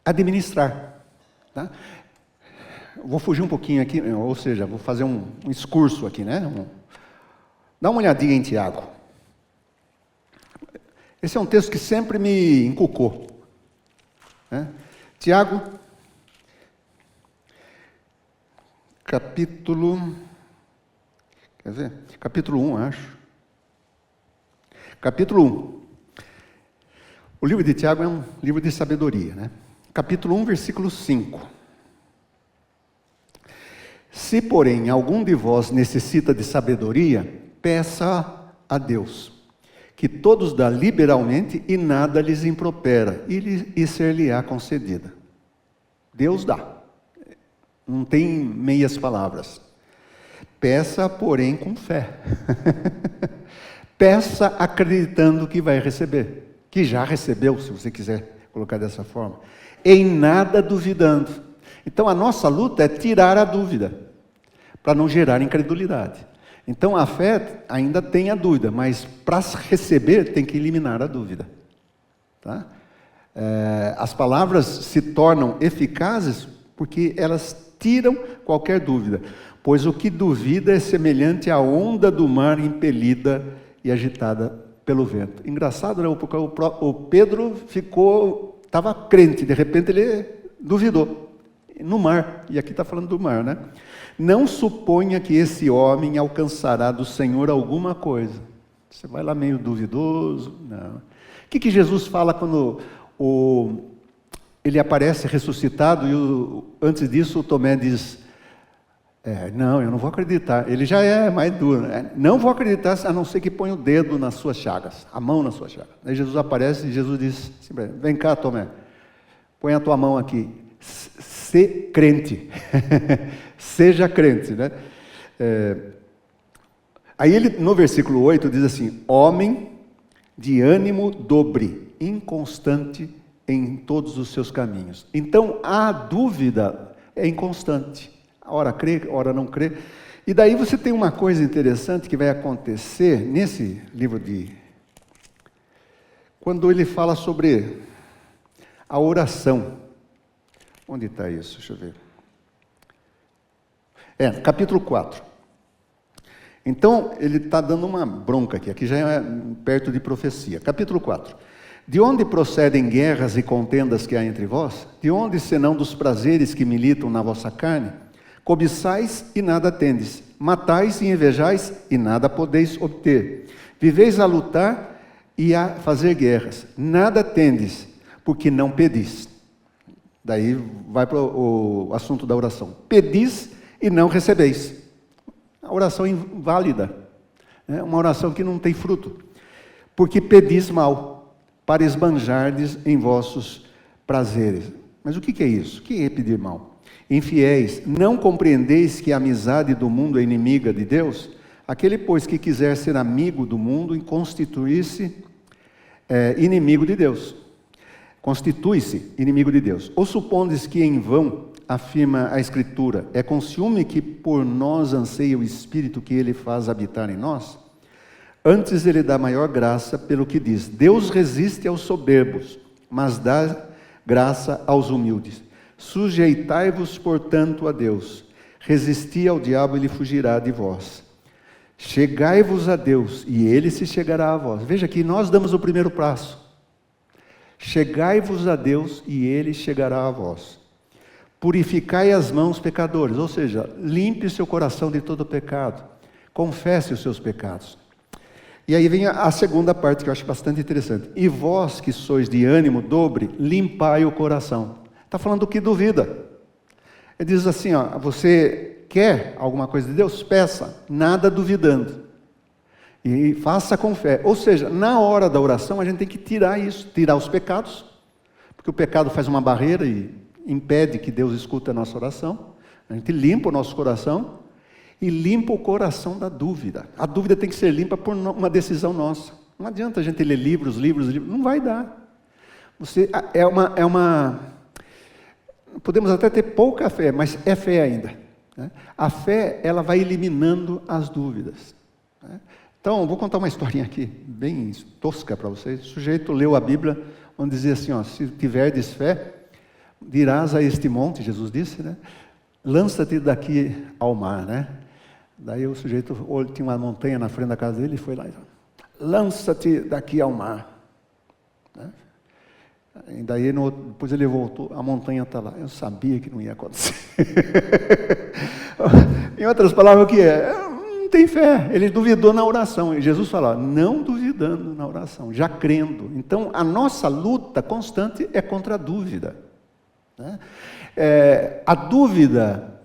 administrar, tá? Vou fugir um pouquinho aqui, ou seja, vou fazer um excurso aqui, né? Dá uma olhadinha em Tiago. Esse é um texto que sempre me encucou, né? Tiago, capítulo 1, acho. Capítulo 1. O livro de Tiago é um livro de sabedoria, né? Capítulo 1, versículo 5. Se, porém, algum de vós necessita de sabedoria, peça a Deus, que todos dá liberalmente e nada lhes impropera, e ser-lhe-á concedida. Deus dá. Não tem meias palavras. Peça, porém, com fé. Peça acreditando que vai receber, que já recebeu, se você quiser colocar dessa forma. Em nada duvidando. Então, a nossa luta é tirar a dúvida, para não gerar incredulidade. Então, a fé ainda tem a dúvida, mas para receber tem que eliminar a dúvida. Tá? As palavras se tornam eficazes porque elas tiram qualquer dúvida. Pois o que duvida é semelhante à onda do mar impelida e agitada pelo vento. Engraçado, né? O Pedro estava crente, de repente ele duvidou. No mar, e aqui está falando do mar, né? Não suponha que esse homem alcançará do Senhor alguma coisa. Você vai lá meio duvidoso, não. O que Jesus fala quando ele aparece ressuscitado e antes disso o Tomé diz, não, eu não vou acreditar. Ele já é mais duro, né? Não vou acreditar a não ser que ponha o dedo nas suas chagas, a mão nas suas chagas. Aí Jesus aparece e Jesus diz, vem cá, Tomé, põe a tua mão aqui. Ser crente, seja crente, né? Aí ele, no versículo 8, diz assim, homem de ânimo dobre, inconstante em todos os seus caminhos. Então, a dúvida é inconstante, ora crê, ora não crê. E daí você tem uma coisa interessante que vai acontecer nesse livro quando ele fala sobre a oração. Onde está isso? Deixa eu ver. Capítulo 4. Então, ele está dando uma bronca aqui já é perto de profecia. Capítulo 4. De onde procedem guerras e contendas que há entre vós? De onde, senão dos prazeres que militam na vossa carne? Cobiçais e nada tendes, matais e invejais e nada podeis obter. Viveis a lutar e a fazer guerras, nada tendes, porque não pedis. Daí vai para o assunto da oração. Pedis e não recebeis. A oração inválida. Uma oração que não tem fruto. Porque pedis mal, para esbanjardes em vossos prazeres. Mas o que é isso? O que é pedir mal? Infiéis, não compreendeis que a amizade do mundo é inimiga de Deus? Aquele, pois, que quiser ser amigo do mundo e constituir-se inimigo de Deus. Constitui-se inimigo de Deus. Ou supondes que em vão, afirma a Escritura, é com ciúme que por nós anseia o Espírito que Ele faz habitar em nós? Antes Ele dá maior graça pelo que diz, Deus resiste aos soberbos, mas dá graça aos humildes. Sujeitai-vos, portanto, a Deus. Resisti ao diabo e ele fugirá de vós. Chegai-vos a Deus e Ele se chegará a vós. Veja que nós damos o primeiro passo. Chegai-vos a Deus e Ele chegará a vós. Purificai as mãos, pecadores, ou seja, limpe o seu coração de todo pecado. Confesse os seus pecados. E aí vem a segunda parte que eu acho bastante interessante. E vós que sois de ânimo dobre, limpai o coração. Está falando do que duvida. Ele diz assim, você quer alguma coisa de Deus? Peça, nada duvidando. E faça com fé. Ou seja, na hora da oração a gente tem que tirar isso, tirar os pecados, porque o pecado faz uma barreira e impede que Deus escute a nossa oração. A gente limpa o nosso coração e limpa o coração da dúvida. A dúvida tem que ser limpa por uma decisão nossa. Não adianta a gente ler livros, não vai dar. Podemos até ter pouca fé, mas é fé ainda. Né? A fé, ela vai eliminando as dúvidas. Né? Então, vou contar uma historinha aqui, bem tosca para vocês. O sujeito leu a Bíblia, onde dizia assim, se tiverdes fé, dirás a este monte, Jesus disse, né? Lança-te daqui ao mar, né? Daí o sujeito tinha uma montanha na frente da casa dele e foi lá e falou, lança-te daqui ao mar. Né? E daí, depois ele voltou, a montanha está lá. Eu sabia que não ia acontecer. Em outras palavras, o que é? Não tem fé. Ele duvidou na oração. E Jesus fala, não duvidando na oração, já crendo. Então, a nossa luta constante é contra a dúvida. Né? A dúvida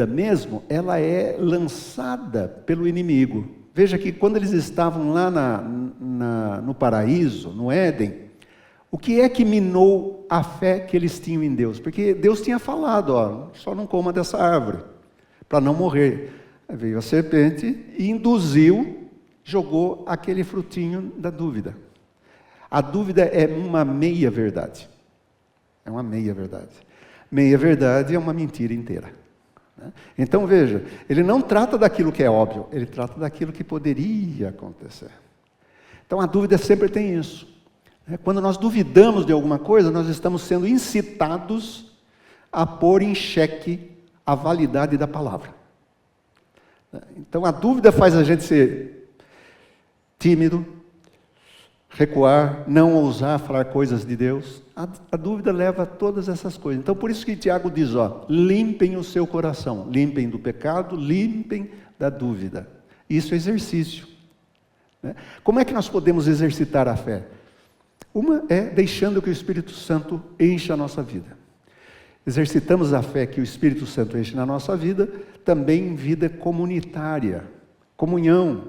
mesmo, ela é lançada pelo inimigo. Veja que quando eles estavam lá no paraíso, no Éden, o que é que minou a fé que eles tinham em Deus? Porque Deus tinha falado, ó, só não coma dessa árvore, para não morrer. Aí veio a serpente e induziu, jogou aquele frutinho da dúvida. A dúvida é uma meia-verdade. É uma meia-verdade. Meia-verdade é uma mentira inteira. Então veja, ele não trata daquilo que é óbvio, ele trata daquilo que poderia acontecer. Então a dúvida sempre tem isso. Quando nós duvidamos de alguma coisa, nós estamos sendo incitados a pôr em xeque a validade da palavra. Então a dúvida faz a gente ser tímido, recuar, não ousar falar coisas de Deus. A dúvida leva a todas essas coisas. Então por isso que Tiago diz, ó, limpem o seu coração, limpem do pecado, limpem da dúvida. Isso é exercício. Como é que nós podemos exercitar a fé? Uma é deixando que o Espírito Santo encha a nossa vida. Exercitamos a fé que o Espírito Santo enche na nossa vida, também em vida comunitária, comunhão.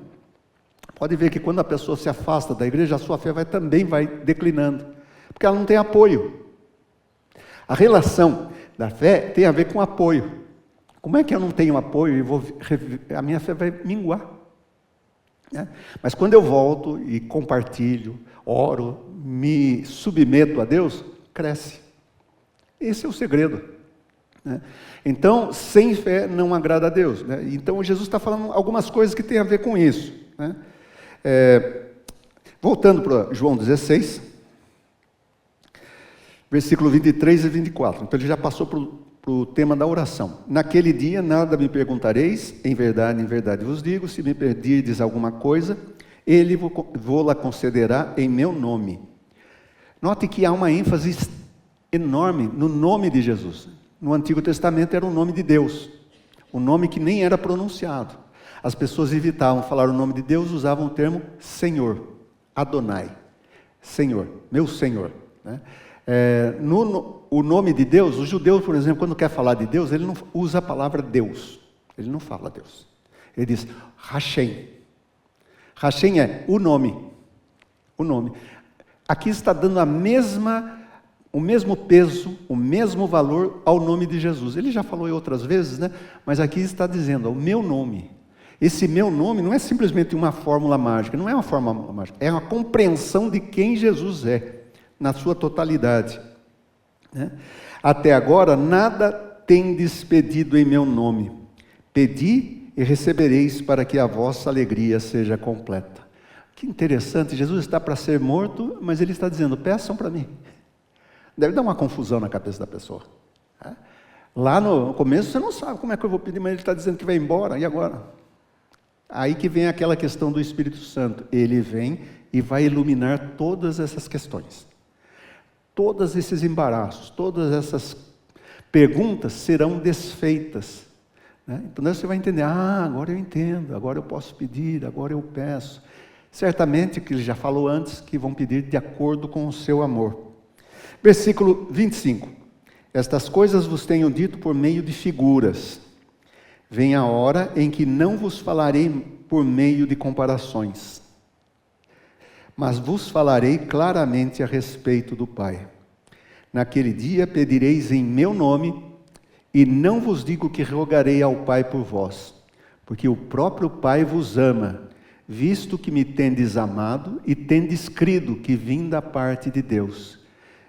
Pode ver que quando a pessoa se afasta da igreja, a sua fé também vai declinando, porque ela não tem apoio. A relação da fé tem a ver com apoio. Como é que eu não tenho apoio e a minha fé vai minguar? Mas quando eu volto e compartilho, oro, me submeto a Deus, cresce. Esse é o segredo. Então, sem fé não agrada a Deus. Então, Jesus está falando algumas coisas que têm a ver com isso. Voltando para João 16, versículo 23 e 24. Então, ele já passou para o tema da oração. Naquele dia nada me perguntareis, em verdade vos digo, se me pedirdes alguma coisa, ele vou-la concederá em meu nome. Note que há uma ênfase enorme no nome de Jesus. No Antigo Testamento era o nome de Deus, o nome que nem era pronunciado. As pessoas evitavam falar o nome de Deus, usavam o termo Senhor, Adonai, Senhor, meu Senhor. O nome de Deus, o judeu, por exemplo, quando quer falar de Deus, ele não usa a palavra Deus, ele não fala Deus. Ele diz Hashem. Hashem é o nome. O nome. Aqui está dando o mesmo peso, o mesmo valor ao nome de Jesus. Ele já falou em outras vezes, mas aqui está dizendo, o meu nome. Esse meu nome não é simplesmente uma fórmula mágica, não é uma fórmula mágica, é uma compreensão de quem Jesus é, na sua totalidade. Até agora, nada tendes pedido em meu nome. Pedi e recebereis para que a vossa alegria seja completa. Que interessante, Jesus está para ser morto, mas ele está dizendo, peçam para mim. Deve dar uma confusão na cabeça da pessoa. Lá no começo você não sabe como é que eu vou pedir, mas ele está dizendo que vai embora, e agora? Aí que vem aquela questão do Espírito Santo. Ele vem e vai iluminar todas essas questões. Todos esses embaraços, todas essas perguntas serão desfeitas. Então você vai entender, agora eu entendo, agora eu posso pedir, agora eu peço. Certamente, que ele já falou antes, que vão pedir de acordo com o seu amor. Versículo 25. Estas coisas vos tenho dito por meio de figuras. Vem a hora em que não vos falarei por meio de comparações, mas vos falarei claramente a respeito do Pai. Naquele dia pedireis em meu nome, e não vos digo que rogarei ao Pai por vós, porque o próprio Pai vos ama, visto que me tendes amado e tendes crido que vim da parte de Deus.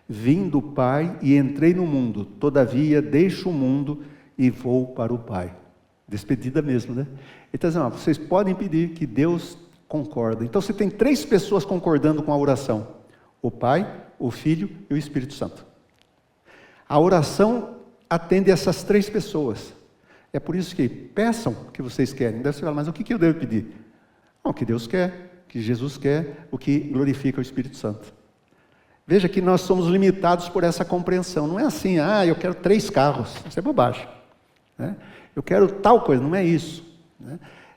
Vim do Pai e entrei no mundo, todavia deixo o mundo e vou para o Pai. Despedida mesmo, Ele está dizendo, vocês podem pedir que Deus concorda. Então você tem 3 pessoas concordando com a oração: o Pai, o Filho e o Espírito Santo. A oração atende essas 3 pessoas. É por isso que peçam o que vocês querem. Daí você fala, mas o que eu devo pedir? O que Deus quer, o que Jesus quer, o que glorifica o Espírito Santo. Veja que nós somos limitados por essa compreensão. Não é assim, eu quero 3 carros. Isso é bobagem. Eu quero tal coisa, não é isso.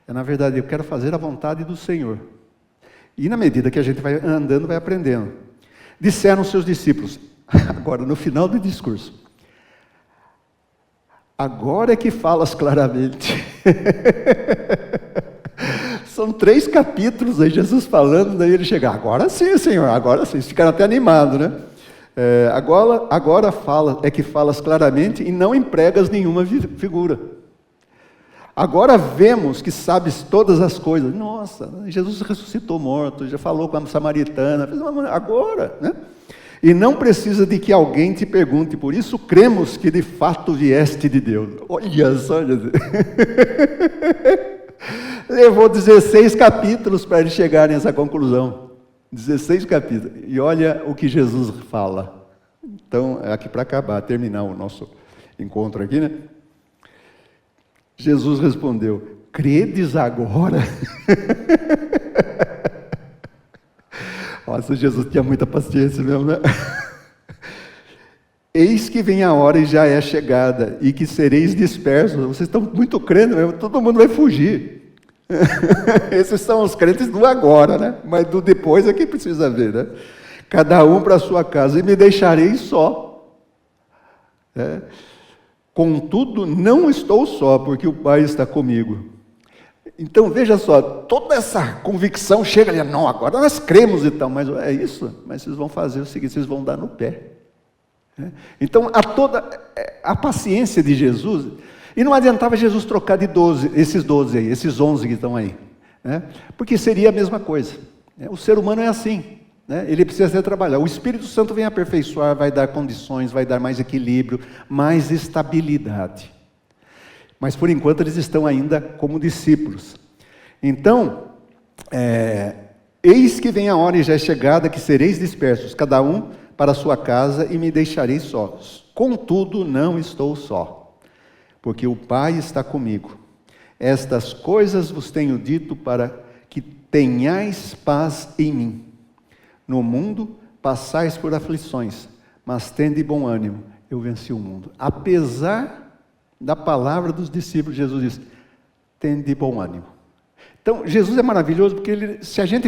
Na verdade, eu quero fazer a vontade do Senhor. E na medida que a gente vai andando, vai aprendendo. Disseram seus discípulos, agora no final do discurso, agora é que falas claramente. São 3 capítulos aí, Jesus falando, daí ele chega, agora sim, Senhor, agora sim. Eles ficaram até animados, né? Agora é que falas claramente e não empregas nenhuma figura. Agora vemos que sabes todas as coisas. Nossa, Jesus ressuscitou morto, já falou com a samaritana, agora, né? E não precisa de que alguém te pergunte, por isso cremos que de fato vieste de Deus. Olha só, Jesus. Levou 16 capítulos para eles chegarem a essa conclusão. 16 capítulos. E olha o que Jesus fala. Então, aqui para acabar, terminar o nosso encontro aqui, né? Jesus respondeu, credes agora? Nossa, Jesus tinha muita paciência mesmo, né? Eis que vem a hora e já é chegada, e que sereis dispersos. Vocês estão muito crendo mesmo, todo mundo vai fugir. Esses são os crentes do agora, né? Mas do depois é que precisa ver, né? Cada um para a sua casa, e me deixarei só. Contudo, não estou só, porque o Pai está comigo. Então, veja só, toda essa convicção chega ali, não, agora nós cremos e tal, mas é isso, mas vocês vão fazer o seguinte, vocês vão dar no pé. Então, toda a paciência de Jesus, e não adiantava Jesus trocar de 12, esses 12 aí, esses 11 que estão aí, né? Porque seria a mesma coisa. O ser humano é assim, né? Ele precisa trabalhar. O Espírito Santo vem aperfeiçoar, vai dar condições, vai dar mais equilíbrio, mais estabilidade. Mas por enquanto eles estão ainda como discípulos. Então, eis que vem a hora e já é chegada que sereis dispersos, cada um para a sua casa, e me deixarei sós. Contudo, não estou só, porque o Pai está comigo. Estas coisas vos tenho dito para que tenhais paz em mim. No mundo passais por aflições, mas tende bom ânimo, eu venci o mundo. Apesar da palavra dos discípulos, Jesus diz, tende bom ânimo. Então, Jesus é maravilhoso, porque se a gente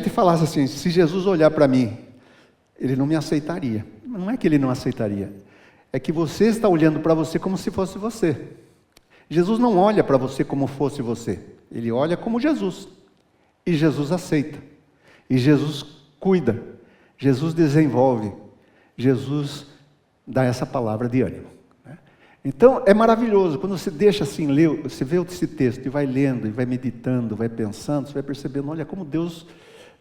falasse assim, se Jesus olhar para mim, ele não me aceitaria. Não é que ele não aceitaria, é que você está olhando para você como se fosse você. Jesus não olha para você como fosse você, ele olha como Jesus. E Jesus aceita, e Jesus cuida, Jesus desenvolve, Jesus dá essa palavra de ânimo. Então, é maravilhoso, quando você deixa assim, você vê esse texto, e vai lendo, e vai meditando, vai pensando, você vai percebendo, olha como Deus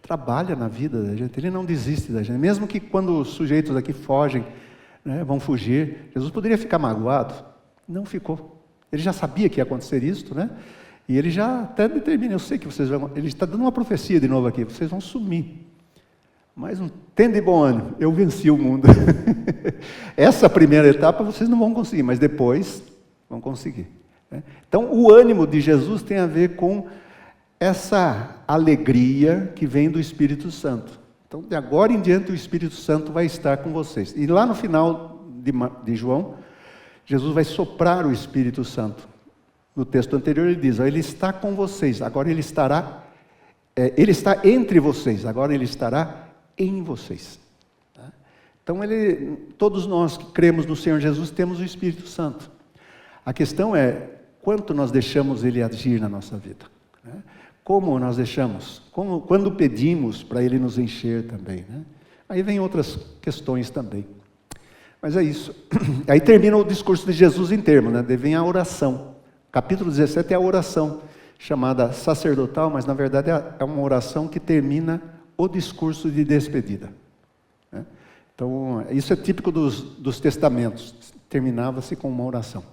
trabalha na vida da gente, Ele não desiste da gente, mesmo que quando os sujeitos aqui fogem, né, vão fugir, Jesus poderia ficar magoado, não ficou, Ele já sabia que ia acontecer isso, né? E Ele já até determina, eu sei que vocês vão, Ele está dando uma profecia de novo aqui, vocês vão sumir, mas tende bom ânimo, eu venci o mundo. Essa primeira etapa vocês não vão conseguir, mas depois vão conseguir. Então, o ânimo de Jesus tem a ver com essa alegria que vem do Espírito Santo. Então, de agora em diante, o Espírito Santo vai estar com vocês. E lá no final de João, Jesus vai soprar o Espírito Santo. No texto anterior ele diz, ele está com vocês, agora ele está entre vocês, agora ele estará em vocês. Então, todos nós que cremos no Senhor Jesus temos o Espírito Santo. A questão é, quanto nós deixamos Ele agir na nossa vida? Como nós deixamos? Quando pedimos para Ele nos encher também? Aí vem outras questões também. Mas é isso. Aí termina o discurso de Jesus em termos, vem a oração. Capítulo 17 é a oração, chamada sacerdotal, mas na verdade é uma oração que termina o discurso de despedida. Então, isso é típico dos testamentos, terminava-se com uma oração.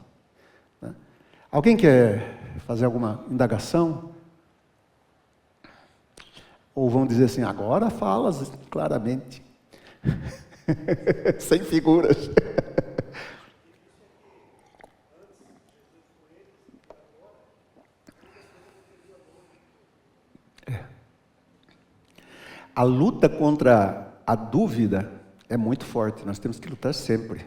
Alguém quer fazer alguma indagação? Ou vão dizer assim, agora falas claramente, sem figuras. A luta contra a dúvida é muito forte, nós temos que lutar sempre.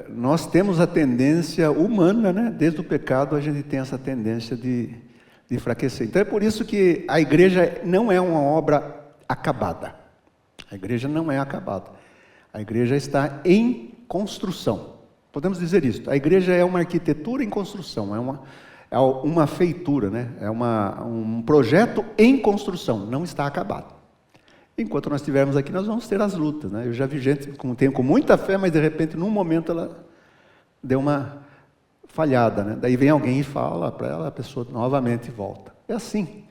Nós temos a tendência humana, desde o pecado a gente tem essa tendência de enfraquecer. Então é por isso que a igreja não é uma obra acabada. A igreja não é acabada. A igreja está em construção. Podemos dizer isso. A igreja é uma arquitetura em construção, é uma feitura, né? É um projeto em construção, não está acabado. Enquanto nós estivermos aqui, nós vamos ter as lutas, né? Eu já vi gente que tem com muita fé, mas de repente, num momento, ela deu uma falhada, né? Daí vem alguém e fala para ela, a pessoa novamente volta. É assim.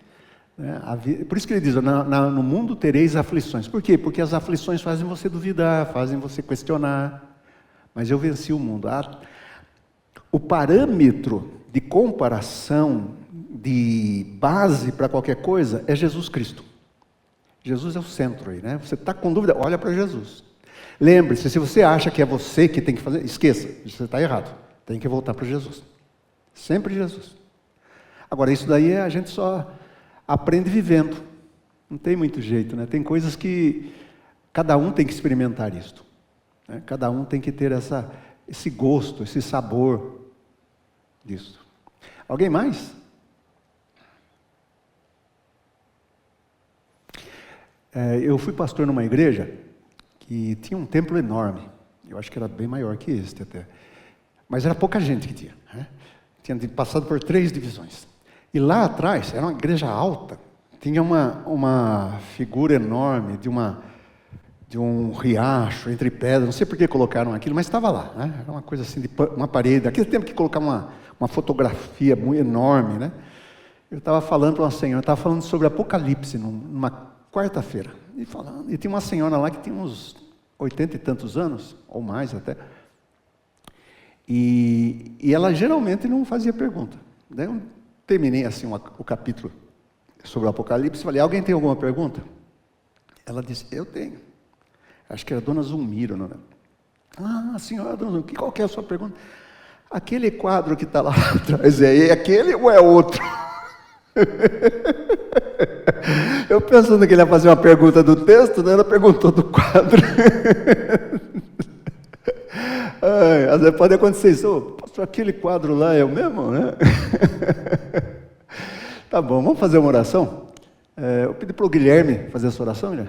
Né? Por isso que ele diz, no mundo tereis aflições. Por quê? Porque as aflições fazem você duvidar, fazem você questionar. Mas eu venci o mundo. O parâmetro de comparação, de base para qualquer coisa, é Jesus Cristo. Jesus é o centro aí, né? Você está com dúvida, olha para Jesus. Lembre-se, se você acha que é você que tem que fazer, esqueça, você está errado. Tem que voltar para Jesus. Sempre Jesus. Agora, isso daí a gente só aprende vivendo. Não tem muito jeito, né? Tem coisas que cada um tem que experimentar isto. Né? Cada um tem que ter esse gosto, esse sabor disso. Alguém mais? Eu fui pastor numa igreja que tinha um templo enorme. Eu acho que era bem maior que este até. Mas era pouca gente que tinha. Né? Tinha passado por 3 divisões. E lá atrás, era uma igreja alta, tinha uma figura enorme de um riacho entre pedras. Não sei por que colocaram aquilo, mas estava lá. Né? Era uma coisa assim, uma parede. Naquele tempo que colocavam uma fotografia muito enorme. Né? Eu estava falando para uma senhora, estava falando sobre Apocalipse numa quarta-feira. E tinha uma senhora lá que tinha uns 80 e tantos anos, ou mais até. E ela geralmente não fazia pergunta. Daí eu terminei assim o capítulo sobre o Apocalipse e falei, alguém tem alguma pergunta? Ela disse, eu tenho. Acho que era a dona Zulmira, não é? Senhora dona Zulmira, qual que é a sua pergunta? Aquele quadro que está lá atrás, é aquele ou é outro? Eu pensando que ele ia fazer uma pergunta do texto, né? Ela perguntou do quadro. Às vezes pode acontecer isso, pastor, aquele quadro lá é o mesmo, né? Tá bom, vamos fazer uma oração? Eu pedi para o Guilherme fazer essa oração, né?